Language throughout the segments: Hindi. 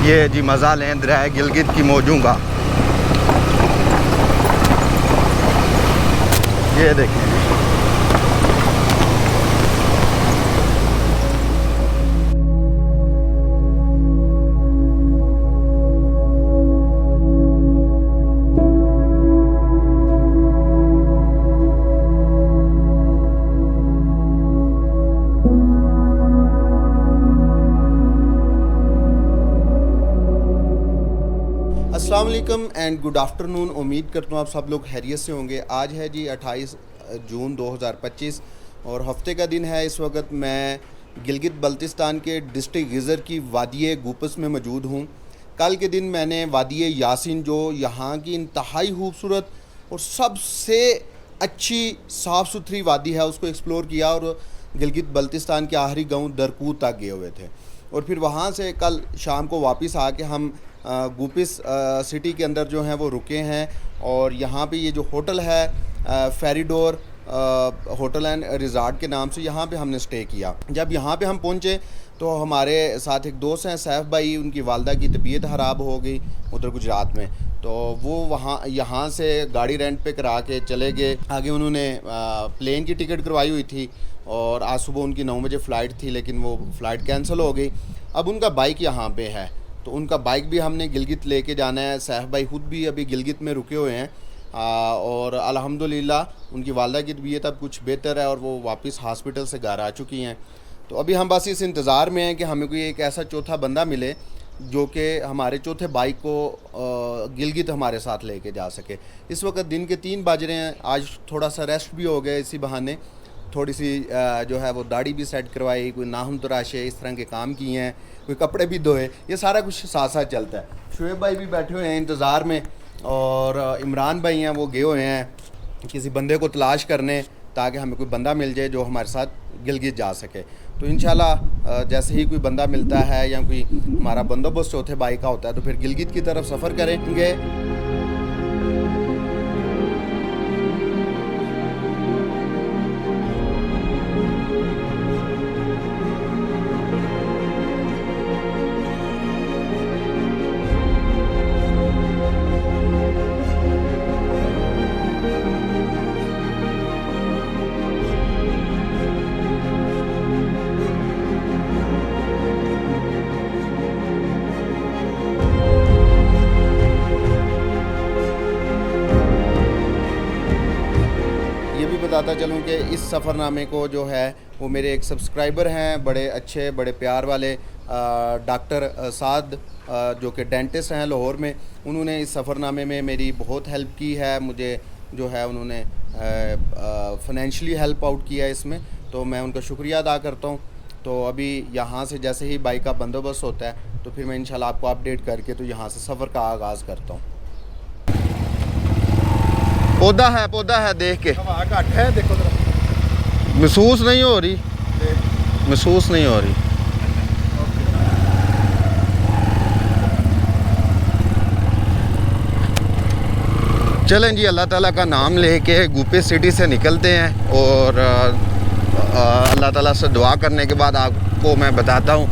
ये जी मज़ा लें दरिया गिलगित की मौजों का। ये देखें अस्सलाम वालेकुम एंड गुड आफ्टरनून। उम्मीद करता हूँ आप सब लोग खैरियत से होंगे। आज है जी 28 जून 2025 और हफ्ते का दिन है। इस वक्त मैं गिलगित बल्तिस्तान के डिस्ट्रिक्ट गिज़र की वादी गुपस में मौजूद हूँ। कल के दिन मैंने वादी यासिन, जो यहाँ की इंतहाई खूबसूरत और सबसे अच्छी साफ़ सुथरी वादी है, उसको एक्सप्लोर किया और गिलगित बल्तिस्तान के आखिरी गांव दरकूत तक गए हुए थे। और फिर वहाँ से कल शाम को वापस आके हम गुपिस सिटी के अंदर जो हैं वो रुके हैं। और यहाँ पे ये जो होटल है फेरीडोर होटल एंड रिज़ॉर्ट के नाम से, यहाँ पे हमने स्टे किया। जब यहाँ पे हम पहुँचे तो हमारे साथ एक दोस्त हैं सैफ भाई, उनकी वालदा की तबीयत ख़राब हो गई उधर गुजरात में, तो वो यहाँ से गाड़ी रेंट पे करा के चले गए। आगे उन्होंने प्लेन की टिकट करवाई हुई थी और आज सुबह उनकी 9 बजे फ़्लाइट थी, लेकिन वो फ़्लाइट कैंसिल हो गई। अब उनका बाइक यहाँ पे है, तो उनका बाइक भी हमने गिलगित लेके जाना है। सैफ भाई खुद भी अभी गिलगित में रुके हुए हैं और अल्हम्दुलिल्लाह उनकी वालदा की तबीयत अब कुछ बेहतर है और वो वापस हॉस्पिटल से घर आ चुकी हैं। तो अभी हम बस इस इंतज़ार में हैं कि हमें कोई एक ऐसा चौथा बंदा मिले जो कि हमारे चौथे बाइक को गिलगित हमारे साथ लेके जा सके। इस वक्त दिन के 3 बज रहे हैं। आज थोड़ा सा रेस्ट भी हो गया, इसी बहाने थोड़ी सी जो है वो दाढ़ी भी सेट करवाई, कोई नाखून तराशे, इस तरह के काम किए हैं, कोई कपड़े भी धोए, ये सारा कुछ साथ साथ चलता है। शुएब भाई भी बैठे हुए हैं इंतज़ार में और इमरान भाई हैं वो गए हुए हैं किसी बंदे को तलाश करने, ताकि हमें कोई बंदा मिल जाए जो हमारे साथ गिलगित जा सके। तो इंशाल्लाह जैसे ही कोई बंदा मिलता है या कोई हमारा बंदोबस्त चौथे बाइक का होता है तो फिर गिलगित की तरफ सफ़र करेंगे। बताता चलूँ कि इस सफ़रनामे को जो है वो मेरे एक सब्सक्राइबर हैं, बड़े अच्छे बड़े प्यार वाले डॉक्टर साद, जो कि डेंटिस्ट हैं लाहौर में। उन्होंने इस सफ़रनामे में मेरी बहुत हेल्प की है, मुझे जो है उन्होंने फ़ाइनेंशियली हेल्प आउट किया है इसमें, तो मैं उनका शुक्रिया अदा करता हूँ। तो अभी यहाँ से जैसे ही बाइक का बंदोबस्त होता है तो फिर मैं इंशाल्लाह आपको अपडेट करके तो यहाँ से सफ़र का आगाज़ करता हूँ। पौधा है देख के हवा घट है, देखो जरा। महसूस नहीं हो रही, महसूस नहीं हो रही। चलें जी, अल्लाह ताला का नाम लेके गुपिस सिटी से निकलते हैं और अल्लाह ताला से दुआ करने के बाद आपको मैं बताता हूँ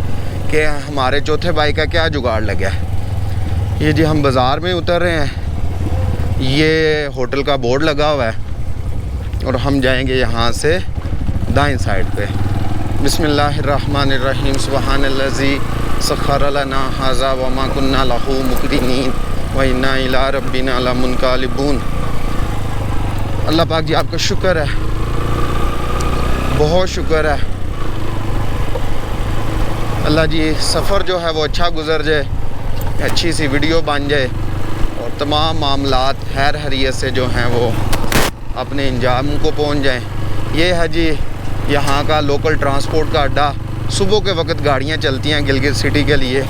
कि हमारे चौथे भाई का क्या जुगाड़ लगा है। ये जी हम बाज़ार में उतर रहे हैं, ये होटल का बोर्ड लगा हुआ है और हम जाएंगे यहाँ से दाएं साइड पे। बिस्मिल्लाहिर्रहमानिर्रहीम, सुब्हानल्लज़ी सख्खर लना हाज़ा व मा कुन्ना लहू मुक़रिनीन व इन्ना इला रब्बिना लमुनक़लिबून। अल्लाह पाक जी आपका शुक्र है, बहुत शुक्र है। अल्लाह जी सफ़र जो है वो अच्छा गुजर जाए, अच्छी सी वीडियो बन जाए और तमाम मामलात खैर हरियत से जो हैं वो अपने अंजाम को पहुंच जाएं। ये है जी यहाँ का लोकल ट्रांसपोर्ट का अड्डा। सुबह के वक्त गाड़ियाँ चलती हैं गिलगित सिटी के लिए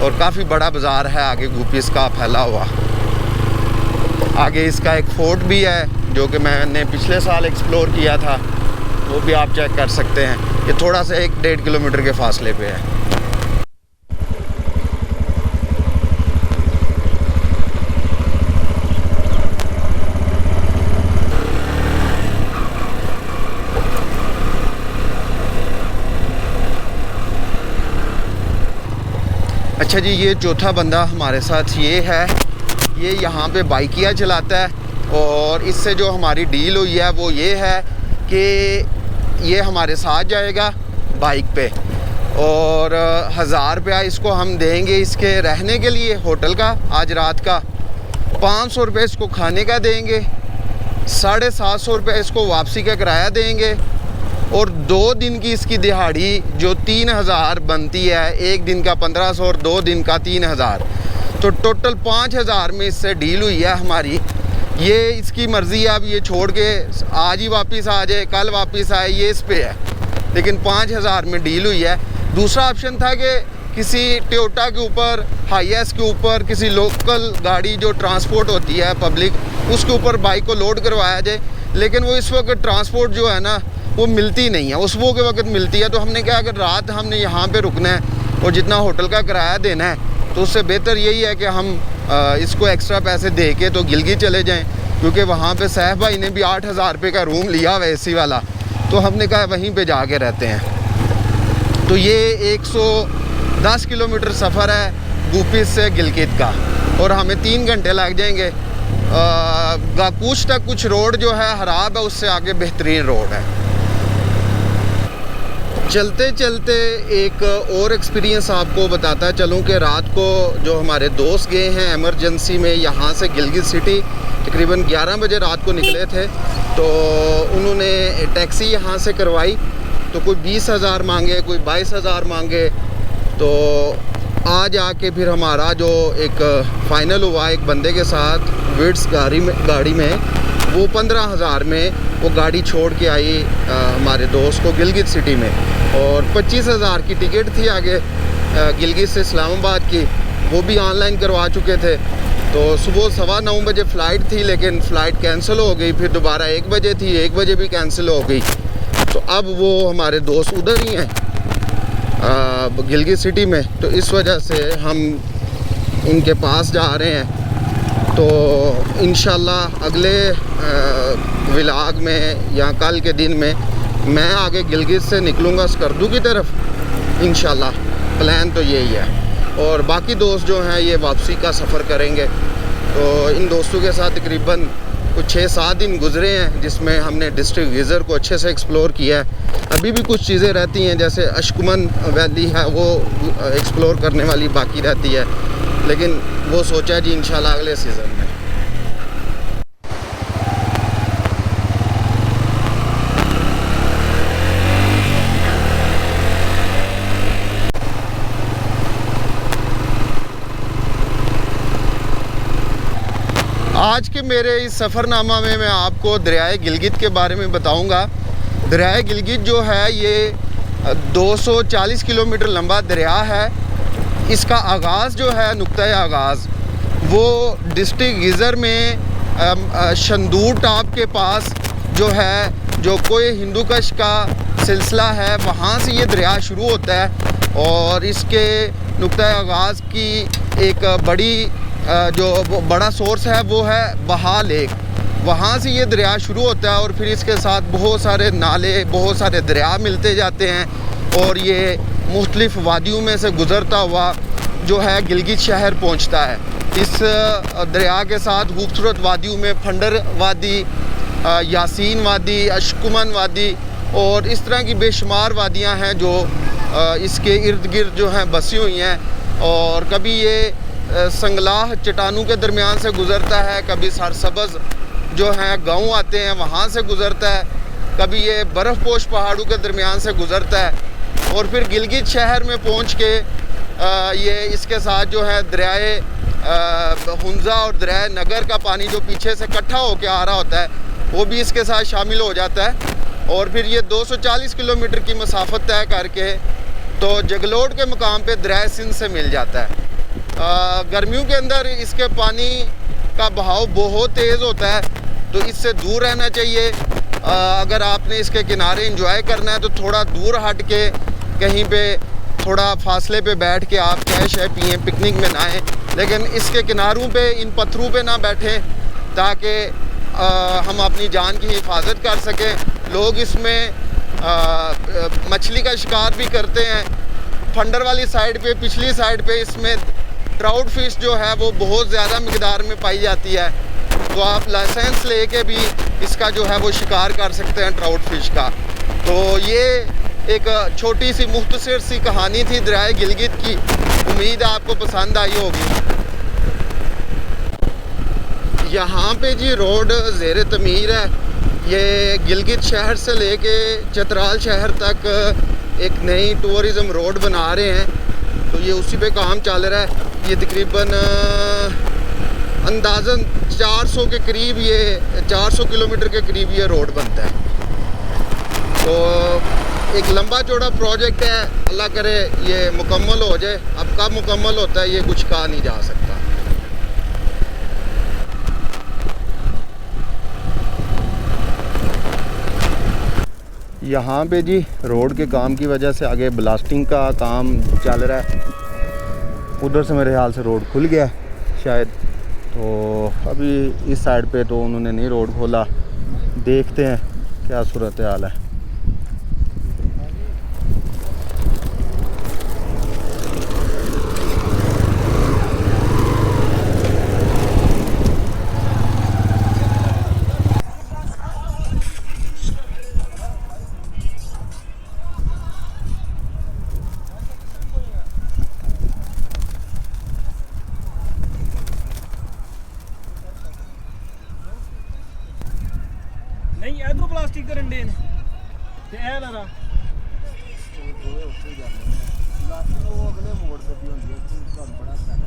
और काफ़ी बड़ा बाज़ार है आगे गुपिस का फैला हुआ। आगे इसका एक फोर्ट भी है जो कि मैंने पिछले साल एक्सप्लोर किया था, वो भी आप चेक कर सकते हैं। ये थोड़ा सा 1-1.5 किलोमीटर के फासले पे है। अच्छा जी, ये चौथा बंदा हमारे साथ ये है, ये यहाँ पे बाइकिया चलाता है और इससे जो हमारी डील हुई है वो ये है कि ये हमारे साथ जाएगा बाइक पे और 1000 रुपया इसको हम देंगे इसके रहने के लिए होटल का आज रात का, 500 रुपये इसको खाने का देंगे, 750 रुपये इसको वापसी का किराया देंगे और 2 दिन की इसकी दिहाड़ी जो 3000 बनती है, एक दिन का 1500 और 2 दिन का 3000, तो टोटल 5000 में इससे डील हुई है हमारी। ये इसकी मर्ज़ी है, अब ये छोड़ के आज ही वापस आ जाए, कल वापस आए, ये इस पे है, लेकिन 5000 में डील हुई है। दूसरा ऑप्शन था कि किसी टोयोटा के ऊपर, हाईएस के ऊपर, किसी लोकल गाड़ी जो ट्रांसपोर्ट होती है पब्लिक, उसके ऊपर बाइक को लोड करवाया जाए, लेकिन वो इस वक्त ट्रांसपोर्ट जो है ना वो मिलती नहीं है, उस वो के वक्त मिलती है। तो हमने कहा अगर रात हमने यहाँ पे रुकना है और जितना होटल का किराया देना है तो उससे बेहतर यही है कि हम इसको एक्स्ट्रा पैसे दे के तो गिलगित चले जाएं, क्योंकि वहाँ पे सैफ भाई ने भी 8000 रुपये का रूम लिया हुआ है AC वाला, तो हमने कहा वहीं पे जाके रहते हैं। तो ये 110 किलोमीटर सफ़र है गुपिस से गिलगित का और हमें 3 घंटे लग जाएंगे। गाकूच तक कुछ रोड जो है ख़राब है, उससे आगे बेहतरीन रोड है। चलते चलते एक और एक्सपीरियंस आपको बताता चलूँ कि रात को जो हमारे दोस्त गए हैं एमरजेंसी में यहाँ से गिलगित सिटी, तकरीबन 11 बजे रात को निकले थे, तो उन्होंने टैक्सी यहाँ से करवाई, तो कोई 20,000 मांगे, कोई 22,000 मांगे, तो आज आके फिर हमारा जो एक फ़ाइनल हुआ एक बंदे के साथ विड्स गाड़ी में वो 15,000 में वो गाड़ी छोड़ के आई हमारे दोस्त को गिलगित सिटी में, और 25,000 की टिकट थी आगे गिलगित से इस्लामाबाद की, वो भी ऑनलाइन करवा चुके थे। तो सुबह 9:15 बजे फ़्लाइट थी, लेकिन फ़्लाइट कैंसिल हो गई, फिर दोबारा 1 बजे थी, 1 बजे भी कैंसिल हो गई। तो अब वो हमारे दोस्त उधर ही हैं गिलगित सिटी में, तो इस वजह से हम उनके पास जा रहे हैं। तो इंशाल्लाह अगले व्लॉग में या कल के दिन में मैं आगे गिलगित से निकलूँगा स्कर्दू की तरफ इंशाल्लाह, प्लान तो यही है। और बाकी दोस्त जो हैं ये वापसी का सफ़र करेंगे। तो इन दोस्तों के साथ तकरीबन कुछ 6-7 दिन गुजरे हैं, जिसमें हमने डिस्ट्रिक्ट गिज़र को अच्छे से एक्सप्लोर किया है। अभी भी कुछ चीज़ें रहती हैं, जैसे अशकुमन वैली है वो एक्सप्लोर करने वाली बाकी रहती है, लेकिन वो सोचा जी इंशाल्लाह अगले सीज़न में। आज के मेरे इस सफ़रनामा में मैं आपको दरियाए गिलगित के बारे में बताऊंगा। दरियाए गिलगित जो है ये 240 किलोमीटर लंबा दरिया है। इसका आगाज़ जो है, नुक्ता आगाज़ वो डिस्ट्रिक्ट गिज़र में शंदूर टॉप के पास जो है, जो कोई हिंदूकश का सिलसिला है, वहाँ से ये दरिया शुरू होता है और इसके नुक्ता आगाज़ की एक जो बड़ा सोर्स है वो है बहा लेक, वहाँ से ये दरिया शुरू होता है और फिर इसके साथ बहुत सारे नाले, बहुत सारे दरिया मिलते जाते हैं और ये मुख्तलिफ़ वादियों में से गुज़रता हुआ जो है गिलगित शहर पहुँचता है। इस दरिया के साथ खूबसूरत वादियों में फंडर वादी, यासीन वादी, अशकुमन वादी और इस तरह की बेशुमार वादियाँ हैं जो इसके इर्द गिर्द जो हैं बसी हुई हैं। और कभी ये संगलाह चट्टानों के दरमियान से गुज़रता है, कभी सरसब्ज़ जो हैं गाँव आते हैं वहाँ से गुज़रता है, कभी ये बर्फ़पोश पहाड़ों के दरमियान से गुज़रता है और फिर गिलगित शहर में पहुँच के ये इसके साथ जो है दरियाए हुंजा और दरियाए नगर का पानी जो पीछे से इकट्ठा होकर आ रहा होता है वो भी इसके साथ शामिल हो जाता है और फिर ये 240 किलोमीटर की मसाफत तय करके तो जगलोट के मुकाम पे दरियाए सिंध से मिल जाता है। गर्मियों के अंदर इसके पानी का बहाव बहुत तेज़ होता है, तो इससे दूर रहना चाहिए। अगर आपने इसके किनारे एंजॉय करना है तो थोड़ा दूर हट के कहीं पे थोड़ा फासले पे बैठ के आप चाय शाय पिएँ, पिकनिक में ना आएँ, लेकिन इसके किनारों पे इन पत्थरों पे ना बैठें ताकि हम अपनी जान की हिफाजत कर सकें। लोग इसमें मछली का शिकार भी करते हैं, फंडर वाली साइड पे, पिछली साइड पे इसमें ट्राउट फिश जो है वो बहुत ज़्यादा मिकदार में पाई जाती है। तो आप लाइसेंस लेके भी इसका जो है वो शिकार कर सकते हैं ट्राउट फिश का। तो ये एक छोटी सी मुख्तसर सी कहानी थी दरियाए गिलगित की। उम्मीद है आपको पसंद आई होगी। यहाँ पे जी रोड ज़ेर तमीर है। ये गिलगित शहर से लेके चतराल शहर तक एक नई टूरिज़म रोड बना रहे हैं। तो ये उसी पे काम चल रहा है। ये तकरीबन अंदाज़न 400 के करीब, ये 400 किलोमीटर के करीब ये रोड बनता है। तो एक लंबा चौड़ा प्रोजेक्ट है, अल्लाह करे ये मुकम्मल हो जाए। अब कब मुकम्मल होता है ये कुछ कहा नहीं जा सकता। यहाँ पे जी रोड के काम की वजह से आगे ब्लास्टिंग का काम चल रहा है। उधर से मेरे ख्याल से रोड खुल गया शायद। तो अभी इस साइड पे तो उन्होंने नहीं रोड खोला। देखते हैं क्या सूरत हाल है। नहीं इधरों प्लास्टिक के डंडे ने ते ए लरा ਉਹ ਅਗਲੇ ਮੋੜ ਤੇ ਵੀ ਹੁੰਦੀ ਹੈ। ਤੁਹਾਨੂੰ ਬੜਾ ਪੈਣਾ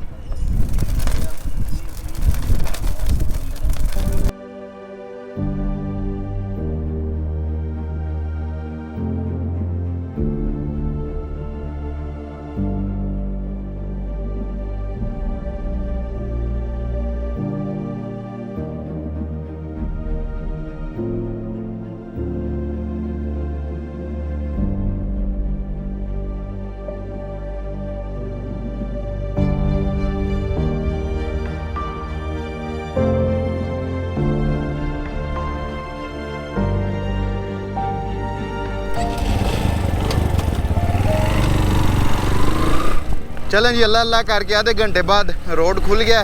चलें जी, अल्लाह अल्लाह करके आधे घंटे बाद रोड खुल गया।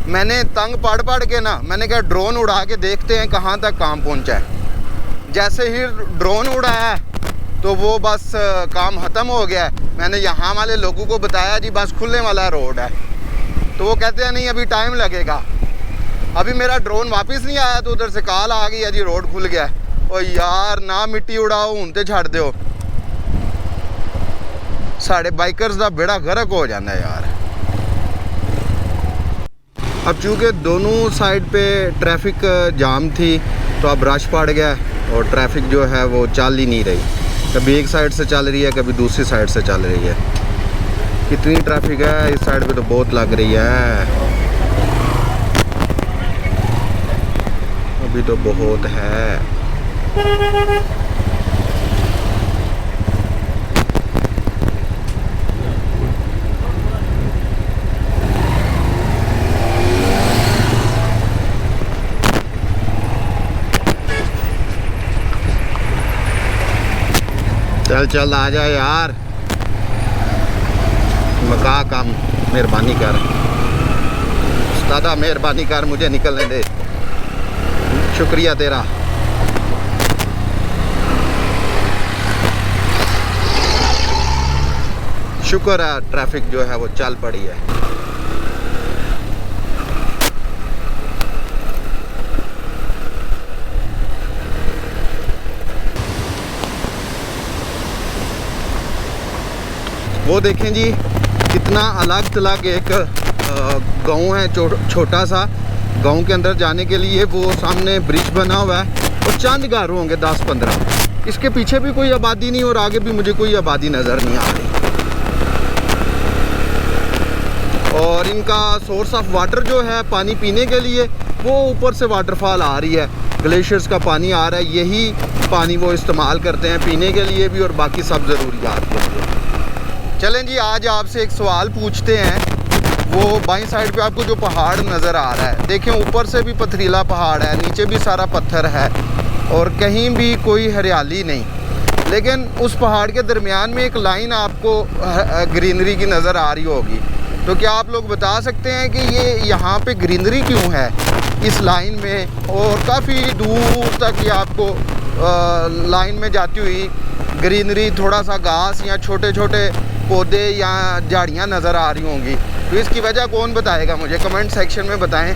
मैंने तंग पढ़ के ना, मैंने कहा ड्रोन उड़ा के देखते हैं कहाँ तक काम पहुँचा है। जैसे ही ड्रोन उड़ाया तो वो बस काम ख़त्म हो गया है। मैंने यहाँ वाले लोगों को बताया जी बस खुलने वाला रोड है। तो वो कहते हैं नहीं अभी टाइम लगेगा। अभी मेरा ड्रोन वापस नहीं आया तो उधर से कॉल आ गई है जी रोड खुल गया है। ओ यार ना मिट्टी उड़ाओ, हूं तो छड़ दो। साढ़े बाइकर्स का बेड़ा गर्क हो जाता है यार। अब चूँकि दोनों साइड पे ट्रैफिक जाम थी तो अब रश पड़ गया और ट्रैफिक जो है वो चल ही नहीं रही। कभी एक साइड से चल रही है, कभी दूसरी साइड से चल रही है। कितनी ट्रैफिक है इस साइड पे तो बहुत लग रही है। अभी तो बहुत है। चल चल आ जा यार, मका काम मेहरबानी कर उस्तादा, मेहरबानी कर मुझे निकलने दे। शुक्रिया तेरा। शुक्र है ट्रैफिक जो है वो चल पड़ी है। वो देखें जी कितना अलग थलग एक गांव है, छोटा सा। गांव के अंदर जाने के लिए वो सामने ब्रिज बना हुआ है और चंद घर होंगे 10-15। इसके पीछे भी कोई आबादी नहीं और आगे भी मुझे कोई आबादी नज़र नहीं आ रही। और इनका सोर्स ऑफ वाटर जो है पानी पीने के लिए वो ऊपर से वाटरफॉल आ रही है, ग्लेशियर्स का पानी आ रहा है। यही पानी वो इस्तेमाल करते हैं पीने के लिए भी और बाकी सब ज़रूरियात के लिए। चलें जी, आज आपसे एक सवाल पूछते हैं। वो बाईं साइड पे आपको जो पहाड़ नज़र आ रहा है, देखें ऊपर से भी पथरीला पहाड़ है, नीचे भी सारा पत्थर है और कहीं भी कोई हरियाली नहीं। लेकिन उस पहाड़ के दरमियान में एक लाइन आपको ग्रीनरी की नज़र आ रही होगी। तो क्या आप लोग बता सकते हैं कि ये यहाँ पे ग्रीनरी क्यों है इस लाइन में, और काफ़ी दूर तक ये आपको लाइन में जाती हुई ग्रीनरी, थोड़ा सा घास या छोटे छोटे पौधे या झाड़ियाँ नज़र आ रही होंगी। तो इसकी वजह कौन बताएगा मुझे, कमेंट सेक्शन में बताएं।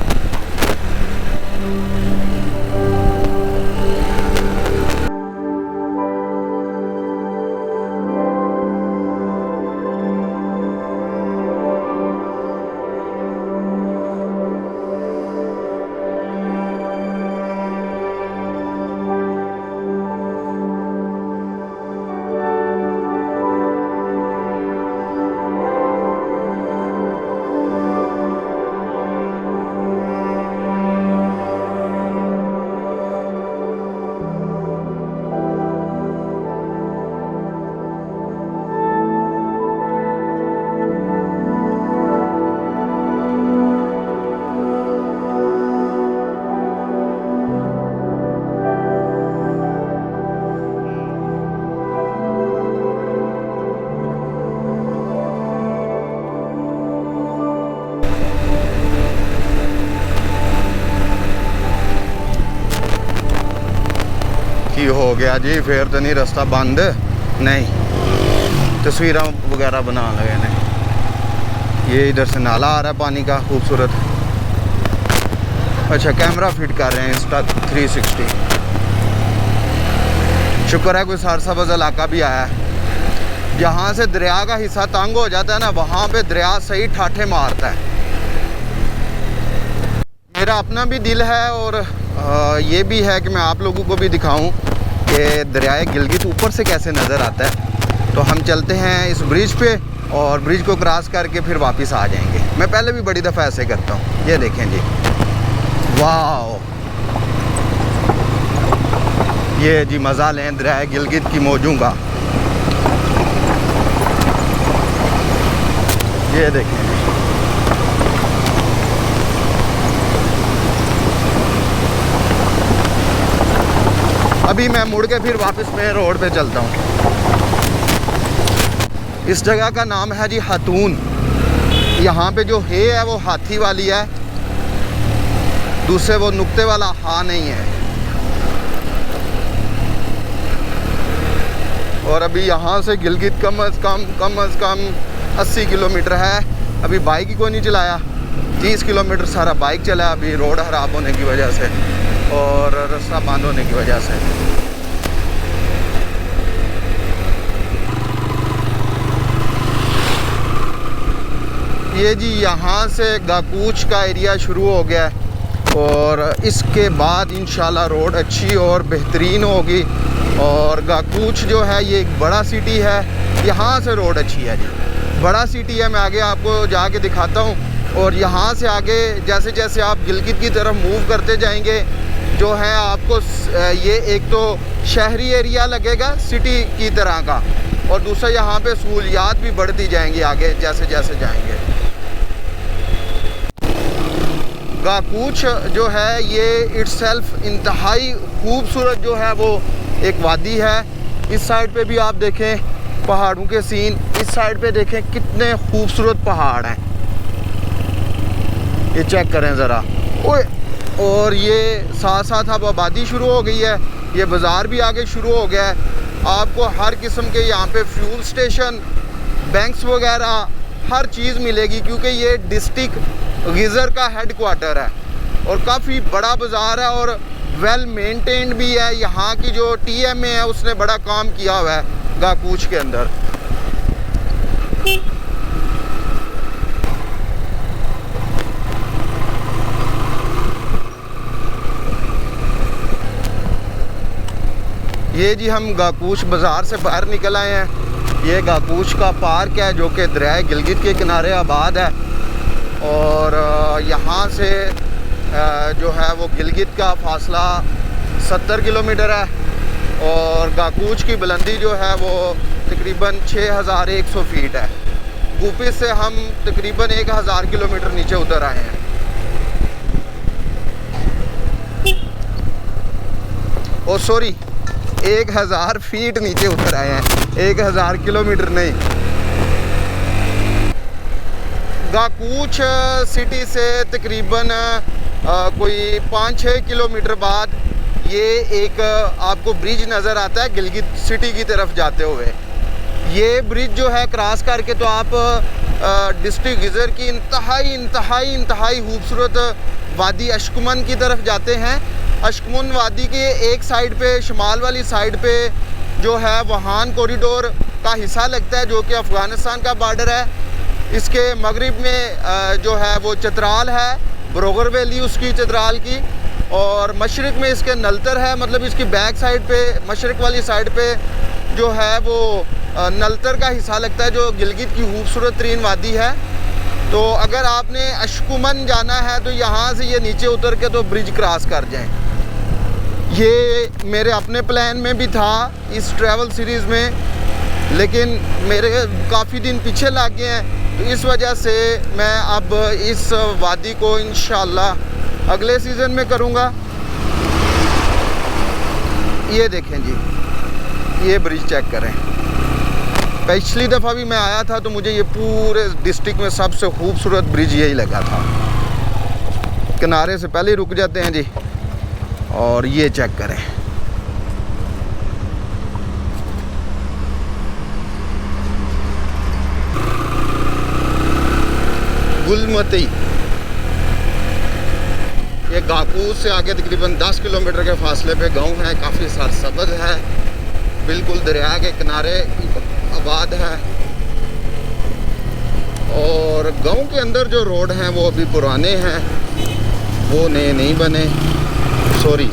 की हो गया जी, फिर तो नहीं रास्ता बंद, नहीं तस्वीर वगैरह बना लगे ने। ये इधर से नाला आ रहा है पानी का खूबसूरत। अच्छा, कैमरा फिट कर रहे हैं इंस्टा 360। शुक्र है कोई सारसाबाज इलाका भी आया है। जहाँ से दरिया का हिस्सा तंग हो जाता है ना, वहाँ पे दरिया सही ठाठे मारता है। मेरा अपना भी दिल है और ये भी है कि मैं आप लोगों को भी दिखाऊं कि दरियाए गिलगित ऊपर से कैसे नज़र आता है। तो हम चलते हैं इस ब्रिज पे और ब्रिज को क्रॉस करके फिर वापस आ जाएंगे। मैं पहले भी बड़ी दफ़ा ऐसे करता हूँ। ये देखें जी, वाह, ये जी मज़ा लें दरियाए गिलगित की मौजों का। ये देखें, अभी मैं मुड़ के फिर वापस में रोड पे चलता हूँ। इस जगह का नाम है जी हातून। यहाँ पे जो है वो हाथी वाली है, दूसरे वो नुक्ते वाला हा नहीं है। और अभी यहाँ से गिलगित कम अज़ कम 80 किलोमीटर है। अभी बाइक ही कोई नहीं चलाया, 30 किलोमीटर सारा बाइक चला अभी, रोड ख़राब होने की वजह से और रास्ता बंद होने की वजह से। ये जी यहाँ से गाकूच का एरिया शुरू हो गया है और इसके बाद इंशाल्लाह रोड अच्छी और बेहतरीन होगी। और गाकूच जो है ये एक बड़ा सिटी है, यहाँ से रोड अच्छी है जी, बड़ा सिटी है। मैं आगे आपको जाके दिखाता हूँ। और यहाँ से आगे जैसे जैसे आप गिलगित की तरफ मूव करते जाएंगे जो है आपको ये एक तो शहरी एरिया लगेगा सिटी की तरह का, और दूसरा यहाँ पे सहूलियात भी बढ़ती जाएंगी आगे जैसे जैसे जाएंगे। गाकूच जो है ये इट्सेल्फ इंतहाई खूबसूरत जो है वो एक वादी है। इस साइड पे भी आप देखें पहाड़ों के सीन, इस साइड पे देखें कितने खूबसूरत पहाड़ हैं, ये चेक करें ज़रा। ओए, और ये साथ साथ अब आबादी शुरू हो गई है, ये बाज़ार भी आगे शुरू हो गया है। आपको हर किस्म के यहाँ पे फ्यूल स्टेशन, बैंक्स वगैरह हर चीज़ मिलेगी, क्योंकि ये डिस्ट्रिक्ट गिज़र का हेडक्वार्टर है और काफ़ी बड़ा बाज़ार है और वेल मेंटेन्ड भी है। यहाँ की जो TMA है उसने बड़ा काम किया हुआ है गाकूच के अंदर। ये जी हम गाकूच बाज़ार से बाहर निकल आए हैं। ये गाकूच का पार्क है जो कि दरिया गिलगित के किनारे आबाद है और यहाँ से जो है वो गिलगित का फासला 70 किलोमीटर है और गाकूच की बुलंदी जो है वो तकरीबन 6100 फीट है। गुपी से हम तकरीबन 1000 किलोमीटर नीचे उतर आए हैं। ओ सॉरी, 1000 फीट नीचे उतर आए हैं, 1000 किलोमीटर नहीं। गाकूच सिटी से तकरीबन कोई 5-6 किलोमीटर बाद ये एक आपको ब्रिज नज़र आता है गिलगित सिटी की तरफ जाते हुए। ये ब्रिज जो है क्रॉस करके तो आप डिस्ट्रिक्ट गिज़र की इंतहाई खूबसूरत वादी अशकुमन की तरफ जाते हैं। अशकुमन वादी के एक साइड पे, शिमाल वाली साइड पे जो है वहान कॉरिडोर का हिस्सा लगता है, जो कि अफ़गानिस्तान का बॉर्डर है। इसके मगरिब में जो है वो चतराल है, ब्रोगर वैली उसकी चतराल की, और मशरक़ में इसके नलतर है, मतलब इसकी बैक साइड पे मशरक़ वाली साइड पे जो है वो नलतर का हिस्सा लगता है, जो गिलगित की खूबसूरत तरीन वादी है। तो अगर आपने अशकुमन जाना है तो यहाँ से ये नीचे उतर के तो ब्रिज क्रॉस कर जाएं। ये मेरे अपने प्लान में भी था इस ट्रैवल सीरीज़ में, लेकिन मेरे काफ़ी दिन पीछे लग गए हैं, तो इस वजह से मैं अब इस वादी को इंशाल्लाह अगले सीज़न में करूँगा। ये देखें जी, ये ब्रिज चेक करें। पिछली दफ़ा भी मैं आया था तो मुझे ये पूरे डिस्ट्रिक्ट में सबसे खूबसूरत ब्रिज यही लगा था। किनारे से पहले ही रुक जाते हैं जी, और ये चेक करें। गुलमती, ये गाकूस से आगे तकरीबन 10 किलोमीटर के फासले पे गांव है, काफ़ी सरसब्ज़ है, बिल्कुल दरिया के किनारे आबाद है। और गांव के अंदर जो रोड हैं वो अभी पुराने हैं, वो नए नहीं बने। सॉरी।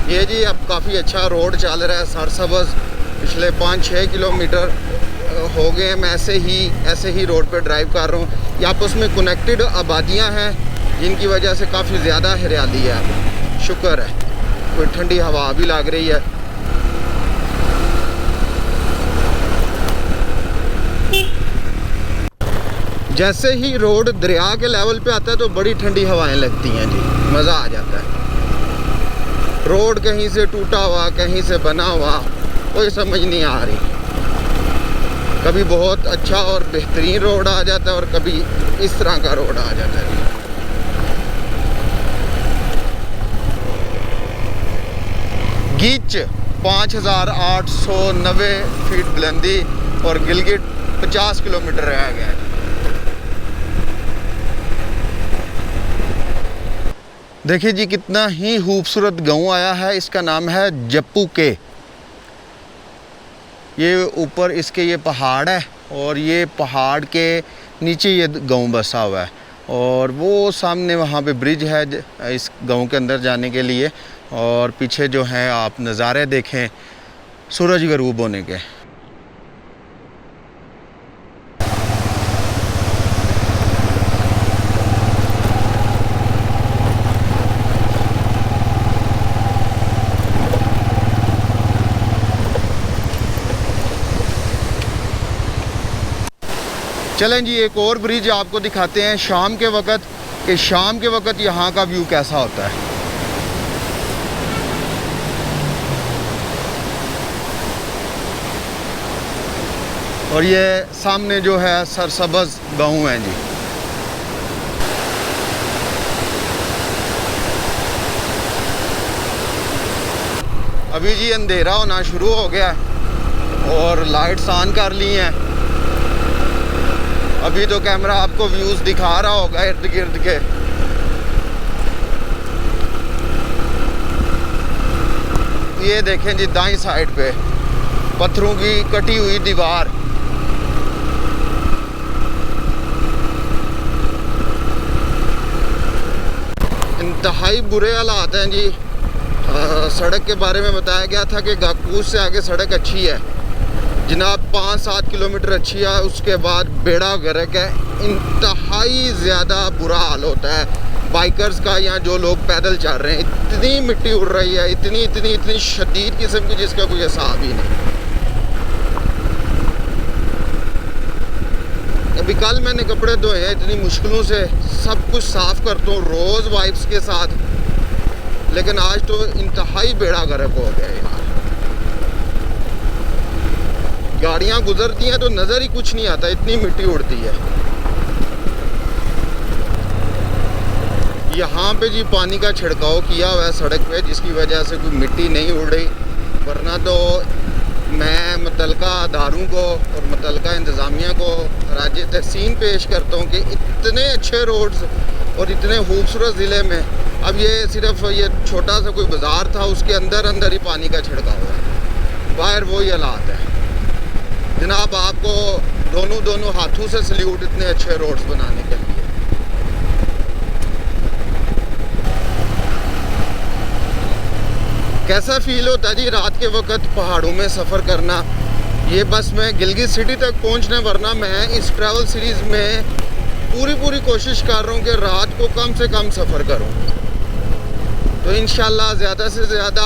ये जी अब काफ़ी अच्छा रोड चल रहा है, सरसब्ज़। पिछले 5-6 किलोमीटर हो गए मैं ऐसे ही रोड पे ड्राइव कर रहा हूँ। ये आपस में कनेक्टेड आबादियाँ हैं, जिनकी वजह से काफ़ी ज़्यादा हरियाली है। शुक्र है, कोई ठंडी हवा भी लग रही है। जैसे ही रोड दरिया के लेवल पे आता है तो बड़ी ठंडी हवाएं लगती हैं जी, मज़ा आ जाता है। रोड कहीं से टूटा हुआ, कहीं से बना हुआ, कोई समझ नहीं आ रही। कभी बहुत अच्छा और बेहतरीन रोड आ जाता है और कभी इस तरह का रोड आ जाता है। गीच 5890 फीट बुलंदी और गिलगित 50 किलोमीटर रह गया है। देखिए जी, कितना ही खूबसूरत गांव आया है। इसका नाम है जप्पू के। ये ऊपर इसके ये पहाड़ है और ये पहाड़ के नीचे ये गांव बसा हुआ है, और वो सामने वहाँ पे ब्रिज है इस गांव के अंदर जाने के लिए। और पीछे जो है आप नज़ारे देखें सूरज गरूब होने के। चलें जी, एक और ब्रिज आपको दिखाते हैं शाम के वक़्त, कि शाम के वक़्त यहाँ का व्यू कैसा होता है। और ये सामने जो है सरसब्ज़ गाँव है जी। अभी जी अंधेरा होना शुरू हो गया और लाइट्स ऑन कर ली हैं। अभी तो कैमरा आपको व्यूज़ दिखा रहा होगा इर्द गिर्द के। ये देखें जी, दाईं साइड पे पत्थरों की कटी हुई दीवार। इंतहाई बुरे हालात हैं जी। सड़क के बारे में बताया गया था कि गाकूस से आगे सड़क अच्छी है जनाब, 5-7 किलोमीटर अच्छी है, उसके बाद बेड़ा गर्क है। इंतहाई ज़्यादा बुरा हाल होता है बाइकर्स का, या जो लोग पैदल चल रहे हैं। इतनी मिट्टी उड़ रही है, इतनी शदीद किस्म की, जिसका कोई हिसाब ही नहीं। अभी कल मैंने कपड़े धोए हैं इतनी मुश्किलों से, सब कुछ साफ़ करता हूँ रोज़ वाइप्स के साथ, लेकिन आज तो इंतहाई बेड़ा गर्क हो गया यार। गाड़ियाँ गुजरती हैं तो नज़र ही कुछ नहीं आता, इतनी मिट्टी उड़ती है। यहाँ पे जी पानी का छिड़काव किया हुआ है सड़क पे, जिसकी वजह से कोई मिट्टी नहीं उड़ रही, वरना तो मैं मुतलका अदारों को और मुतलका इंतज़ामिया को राज तहसीन पेश करता हूँ कि इतने अच्छे रोड्स और इतने खूबसूरत ज़िले में अब ये सिर्फ ये छोटा सा कोई बाज़ार था, उसके अंदर अंदर ही पानी का छिड़काव है, बाहर वही हालात है। जनाब आपको दोनों हाथों से सल्यूट इतने अच्छे रोड्स बनाने के लिए। कैसा फील होता है जी रात के वक्त पहाड़ों में सफ़र करना। ये बस मैं गिलगित सिटी तक पहुंचने, वरना मैं इस ट्रैवल सीरीज़ में पूरी कोशिश कर रहा हूँ कि रात को कम से कम सफ़र करूँ। तो इंशाल्लाह ज़्यादा से ज़्यादा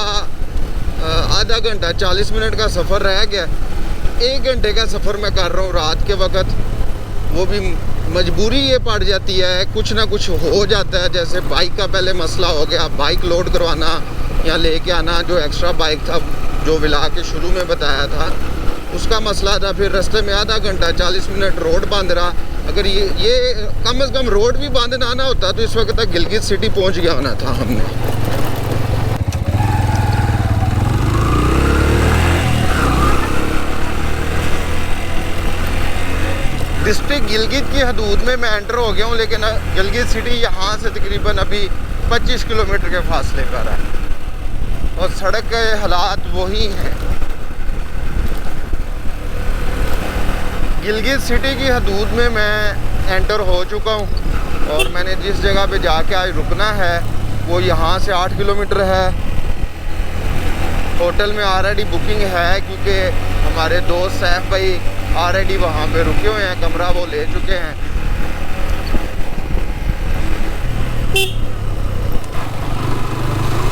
आधा घंटा 40 मिनट का सफ़र रह गया, 1 घंटे का सफ़र मैं कर रहा हूँ रात के वक्त। वो भी मजबूरी ये पड़ जाती है, कुछ ना कुछ हो जाता है। जैसे बाइक का पहले मसला हो गया, बाइक लोड करवाना या लेके आना, जो एक्स्ट्रा बाइक था जो विला के शुरू में बताया था उसका मसला था। फिर रास्ते में आधा घंटा 40 मिनट रोड बंद रहा। अगर ये कम से कम रोड भी बंद ना होता तो इस वक्त तक गिलगित सिटी पहुंच गया होना था हमने। डिस्ट्रिक्ट गिलगित की हदूद में मैं एंटर हो गया हूँ, लेकिन गिलगित सिटी यहाँ से तकरीबन अभी 25 किलोमीटर के फासले पर है और सड़क के हालात वही हैं। गिलगित सिटी की हदूद में मैं एंटर हो चुका हूँ और मैंने जिस जगह पे जाके आज रुकना है वो यहाँ से 8 किलोमीटर है। होटल में ऑलरेडी बुकिंग है क्योंकि हमारे दोस्त सैफ भाई ऑलरेडी वहाँ पे रुके हुए हैं, कमरा वो ले चुके हैं।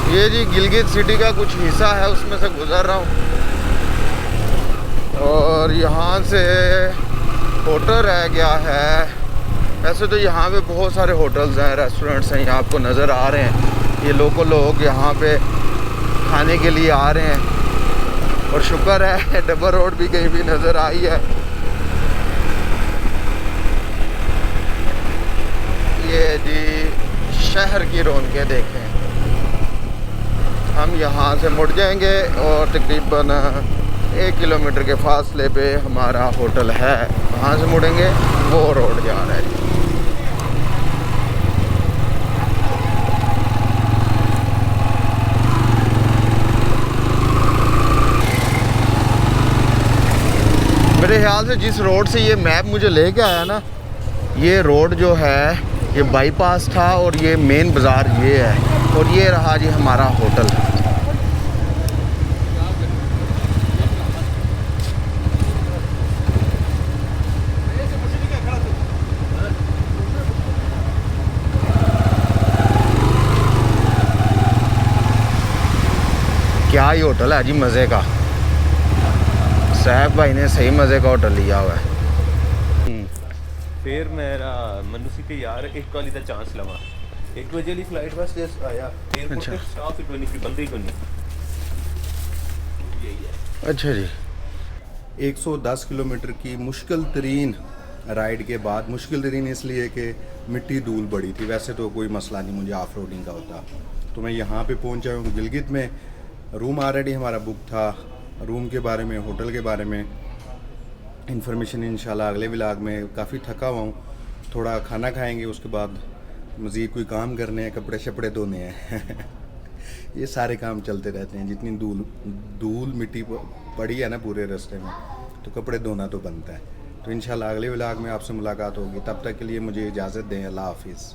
ये जी गिलगित सिटी का कुछ हिस्सा है, उसमें से गुजर रहा हूँ और यहाँ से होटल रह गया है। वैसे तो यहाँ पे बहुत सारे होटल्स हैं, रेस्टोरेंट्स हैं, यहाँ आपको नज़र आ रहे हैं। ये लोकल लोग यहाँ पे खाने के लिए आ रहे हैं और शुक्र है डबल रोड भी कहीं भी नज़र आई है। ये जी शहर की रौनकें देखें। हम यहाँ से मुड़ जाएंगे और तकरीबन 1 किलोमीटर के फासले पे हमारा होटल है, वहाँ से मुड़ेंगे, वो रोड जा रहा है जी। मेरे ख्याल से जिस रोड से ये मैप मुझे लेके आया ना, ये रोड जो है ये बाईपास था और ये मेन बाज़ार ये है और ये रहा जी हमारा होटल। क्या ही होटल है जी मज़े का। सैफ भाई ने सही मज़े का होटल लिया हुआ है। फिर मेरा मनु सी कि यार एक वाली का चांस लवा, 1 बजे वाली फ्लाइट बस जस्ट आया एयरपोर्ट अच्छा। पे, स्टाफ ही नहीं, बंदे ही को नहीं। यही है। अच्छा जी। 110 किलोमीटर की मुश्किल तरीन राइड के बाद, मुश्किल तरीन इसलिए कि मिट्टी धूल बड़ी थी, वैसे तो कोई मसला नहीं मुझे ऑफ रोडिंग का होता। तो मैं यहाँ पे पहुँचा हूँ गिलगित में। रूम ऑलरेडी हमारा बुक था। रूम के बारे में, होटल के बारे में इंफॉर्मेशन इंशाल्लाह अगले व्लॉग में। काफ़ी थका हुआ हूँ, थोड़ा खाना खाएंगे, उसके बाद मज़ीद कोई काम करने हैं, कपड़े शपड़े धोने हैं ये सारे काम चलते रहते हैं। जितनी धूल मिट्टी पड़ी है ना पूरे रास्ते में, तो कपड़े धोना तो बनता है। तो इंशाल्लाह अगले व्लॉग में आपसे मुलाकात होगी। तब तक के लिए मुझे इजाज़त दें। अल्लाह हाफिज़।